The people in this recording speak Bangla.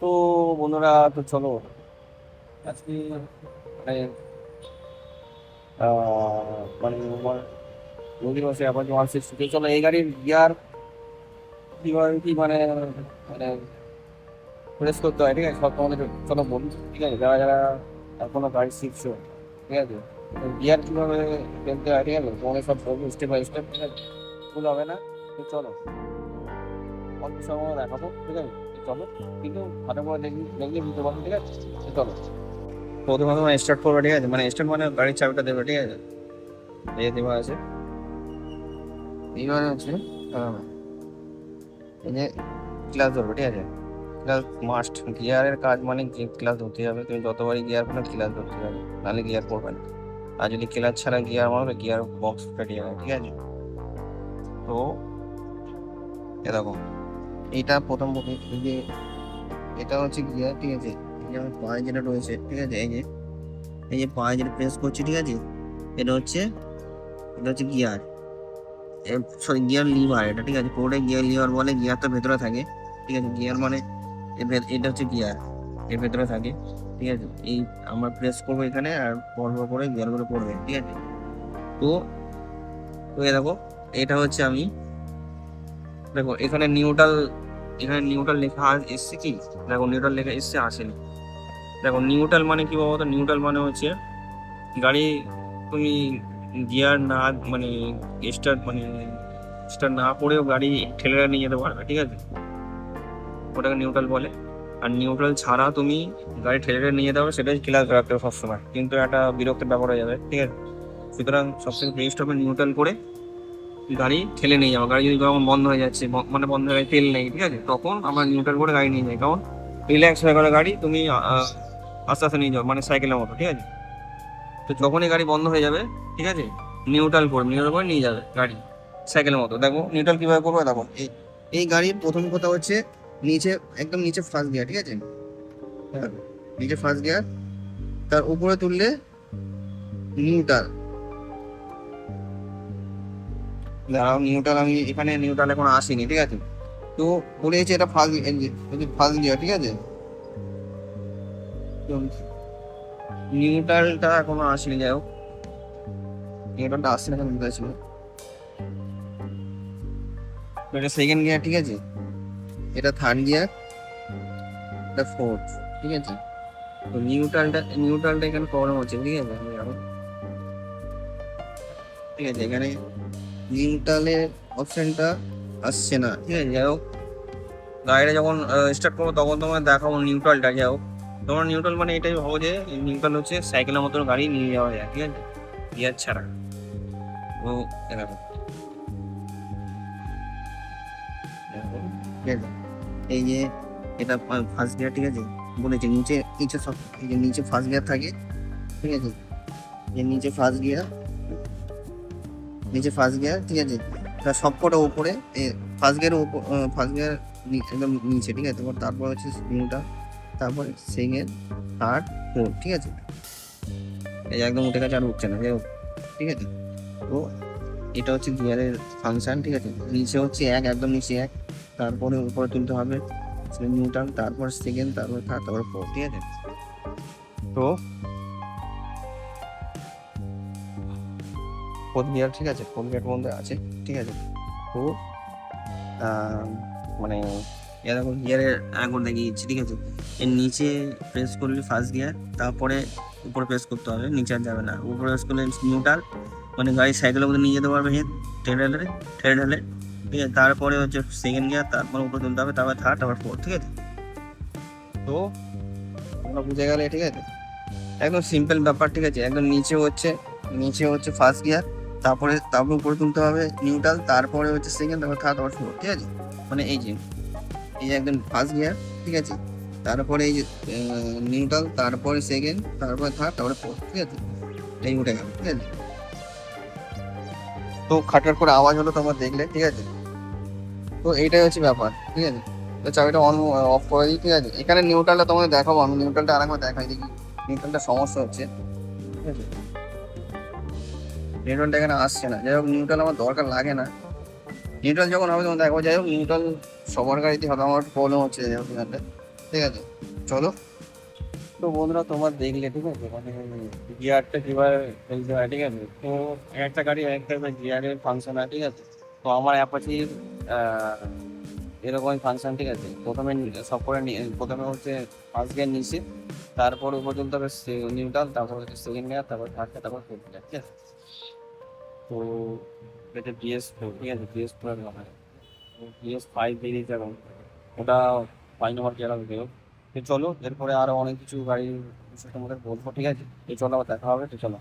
তো বন্ধুরা, তো চলো আজকে মানে মানে আমার নদী বসে আবার ওয়ান সিক্সটি, চলো এই গাড়ির গিয়ার কিভাবে কি মানে প্রেস করতে হয়, ঠিক আছে? সব তোমাদের চলো বলি, ঠিক আছে? যারা যারা এখনো গাড়ি শিখছো, ঠিক আছে, গিয়ার কিভাবে ফেলতে হয়, ঠিক আছে, তোমাদের সব বলবো স্টেপ বাই স্টেপ, ঠিক আছে? ভুল হবে না। তো চলো অল্প সময় দেখাবো, ঠিক আছে? তো চলো, কিন্তু ভালো করে দেখলে দেখলে বুঝতে পারবো, ঠিক আছে? তো চলো, প্রথমে তোমার স্টার্ট করবে, ঠিক আছে? মানে স্টার্ট মানে গাড়ির চাবিটা দেবে, ঠিক আছে? এই দেওয়া আছে। এইবারে হচ্ছে আহ, এই যে ক্লাস ধরবে, ঠিক আছে? ক্লাস মাস্ট, গিয়ারের কাজ মানে ক্লাস ধরতে হবে। তুমি যতবারই গিয়ার করো ক্লাস ধরতে হবে, নাহলে গিয়ার করবে না। আর যদি ক্লাচ ছাড়া গিয়ার মারবে, গিয়ার বক্স ফেটে যাবে, ঠিক আছে? তো এরকম এইটা প্রথম এই যে এটা হচ্ছে গিয়ার, ঠিক আছে? এই যে আমার পায়ে যেটা রয়েছে, ঠিক আছে, এই যে পায়ে যেটা প্রেস করছি, ঠিক আছে, এটা হচ্ছে এটা হচ্ছে গিয়ার, সরি গিয়ার লিভার এটা, ঠিক আছে? পুরোটাই গিয়ার লিভার বলে, গিয়ার তো ভেতরে থাকে, ঠিক আছে? গিয়ার মানে এটা হচ্ছে গিয়ার, এর ভেতরে থাকে, ঠিক আছে? এই আমরা প্রেস করবো এখানে আর পরব করে গিয়ার গুলো পড়বে, ঠিক আছে? তো তো এ দেখো, এটা হচ্ছে আমি, দেখো এখানে নিউট্রাল লেখা এসছে কি? দেখো নিউট্রাল লেখা এসছে, আসেনি। দেখো নিউট্রাল মানে কি বলতো? নিউট্রাল মানে হচ্ছে গাড়ি তুমি গিয়ার না মানে স্টার্ট না করেও গাড়ি ঠেলে নিয়ে যেতে পারবে, ঠিক আছে? ওটাকে নিউট্রাল বলে। আর নিউট্রাল ছাড়া তুমি গাড়ি ঠেলে নিয়ে যেতে হবে, সেটাই ক্লাস রাখতে হবে সবসময়, কিন্তু একটা বিরক্তের ব্যাপার হয়ে যাবে, ঠিক আছে? সুতরাং সবথেকে বেস্ট হবে নিউট্রাল করে গাড়ি ঠেলে নিয়ে যাওয়া। গাড়ি যদি যখন বন্ধ হয়ে যাচ্ছে, মানে বন্ধ হয়ে গেছে, তেল নেই, ঠিক আছে, তখন আমরা নিউট্রাল করে গাড়ি নিয়ে যাই। কারণ রিল্যাক্স হয়ে গেলে গাড়ি তুমি আস্তে আস্তে নিয়ে যাও, মানে সাইকেলের মতো, ঠিক আছে? তো যখনই গাড়ি বন্ধ হয়ে যাবে, ঠিক আছে, নিউট্রাল করে নিয়ে যাবে গাড়ি, সাইকেলের মতো। দেখো নিউট্রাল কিভাবে করবে, দেখো এই গাড়ির প্রথম কথা হচ্ছে নিচে, একদম নিচে ফার্স্ট গিয়ার, ঠিক আছে? হ্যাঁ, নিচে ফার্স্ট গিয়ার, তার উপরে তুললে নিউট্রাল। দাঁড়াও, নিউট্রাল আমি এখানে নিউট্রাল এখন আসিনি, ঠিক আছে? তো বলেছে এটা ফার্স্ট গিয়ার, ঠিক আছে? তো নিউট্রালটা এখনো আসেনি, যাই হোক, নিউট্রালটা আসছে না, এখন ছিল। তো এটা সেকেন্ড গিয়ার, ঠিক আছে? এটা থার্ড গিয়ার, এটা ফোর্থ, ঠিক আছে? তো নিউট্রালটা এখানে প্রবলেম হচ্ছে, ঠিক আছে? ঠিক আছে, এখানে নিউট্রালের অপশনটা আসছে না, ঠিক আছে? যাই হোক, গাড়িটা যখন স্টার্ট করবো তখন তোমার দেখাবো নিউট্রালটা। যাই হোক, তোমার নিউট্রাল মানে এটাই ভাবো যে নিউট্রাল হচ্ছে সাইকেলের মতো গাড়ি নিয়ে যাওয়া যায়, ঠিক আছে, গিয়ার ছাড়া। তো এরকম, ঠিক আছে? এই যে এটা ফার্স্ট গিয়ার, ঠিক আছে? বলেছে নিচে নিচে সব, এই যে নিচে ফার্স্ট গিয়ার থাকে, ঠিক আছে? এই নিচে ফার্স্ট গিয়ার, ঠিক আছে? তার সবকটা উপরে, ফার্স্ট গিয়ার একদম নিচে, ঠিক আছে? তারপর হচ্ছে নিউট্রাল, তারপরে সেকেন্ড, থার্ড, ফোর্থ, ঠিক আছে? এই যে একদম উঠে গেছে, আর উঠছে না, যাই হোক, ঠিক আছে? তো এটা হচ্ছে গিয়ারের ফাংশন, ঠিক আছে? নিচে হচ্ছে এক, একদম নিচে এক, তারপরে উপরে তুলতে হবে নিউট্রাল, তারপর সেকেন্ড, তারপর থার্ড, তারপর ফোর্থ, ঠিক আছে? তো ফোর্থ গিয়ার, ঠিক আছে, ফোর্থ গিয়ার মধ্যে আছে, ঠিক আছে? তো আহ, মানে এরকম গিয়ারের এখন দেখিয়েছি, ঠিক আছে? এর নিচে প্রেস করলে ফার্স্ট গিয়ার, তারপরে উপরে প্রেস করতে হবে, নিচে আর যাবে না। উপরে প্রেস করলে নিউট্রাল, মানে গাড়ি সাইকেলের মধ্যে নিয়ে যেতে পারবে, ঠেলে ঠেলে ঠেলে ঠেলে, ঠিক আছে? তারপরে হচ্ছে সেকেন্ড গিয়ার, তারপর উপরে তুলতে হবে, তারপর থার্ড, তারপর ফোর্থ, ঠিক আছে? তো তোমরা বুঝে গেলে, ঠিক আছে? একদম সিম্পল ব্যাপার, ঠিক আছে? একদম নিচে হচ্ছে ফার্স্ট গিয়ার, তারপর উপরে তুলতে হবে নিউট্রাল, তারপরে হচ্ছে সেকেন্ড, তারপর থার্ড, তারপর ফোর্থ, ঠিক আছে? মানে এই যে একদম ফার্স্ট গিয়ার, ঠিক আছে? তারপরে এই যে নিউট্রাল, তারপরে সেকেন্ড, তারপরে থার্ড, তারপরে ফোর্থ, ঠিক আছে? এই উঠে গেল, ঠিক আছে? তো খাটার করে আওয়াজ হলো তোমরা দেখলে, ঠিক আছে? তো এইটাই হচ্ছে ব্যাপার, ঠিক আছে? তো চাবিটা অন অফ করে দিই, ঠিক আছে? এখানে নিউট্রালটা তোমাদের দেখাবো, আমি নিউট্রালটা আরেকবার দেখাই দেখি নিউট্রালটা সমস্যা হচ্ছে, ঠিক আছে? নিউট্রালটা এখানে আসছে না, যাই হোক, নিউট্রাল আমার দরকার লাগে না। নিউট্রাল যখন হবে তখন দেখো, যাই হোক, নিউট্রাল সবার গাড়িতে হবে, আমার প্রবলেম হচ্ছে, যাই হোক এখানটায়। ঠিক আছে, চলো। তো বন্ধুরা তোমার দেখলে, ঠিক আছে, মানে গিয়ারটা কিভাবে ফেলতে হয়, ঠিক আছে। তো একটা গাড়ি একটা গিয়ারের ফাংশন হয়, ঠিক আছে। তো আমার অ্যাপাচির এরকমই ফাংশন, ঠিক আছে। প্রথমে সব করে প্রথমে হচ্ছে ফার্স্ট গিয়ার নিচে, তারপর উপর চলতে হবে নিউট্রাল, তারপর হচ্ছে সেকেন্ড গিয়ার, তারপর থার্ডটা, তারপর ফোর্থ গিয়ার, ঠিক আছে। তো এটা BS4, ঠিক আছে, BS4 এর হয়। BS5 বেরিয়েছে এখন, ওটা 5 নম্বর গিয়ার হবে। তো চলো, এরপরে আরো অনেক কিছু গাড়ির বিষয়ে তোমাদের বলবো, ঠিক আছে। তো চলো, আবার দেখা হবে, তো চলো।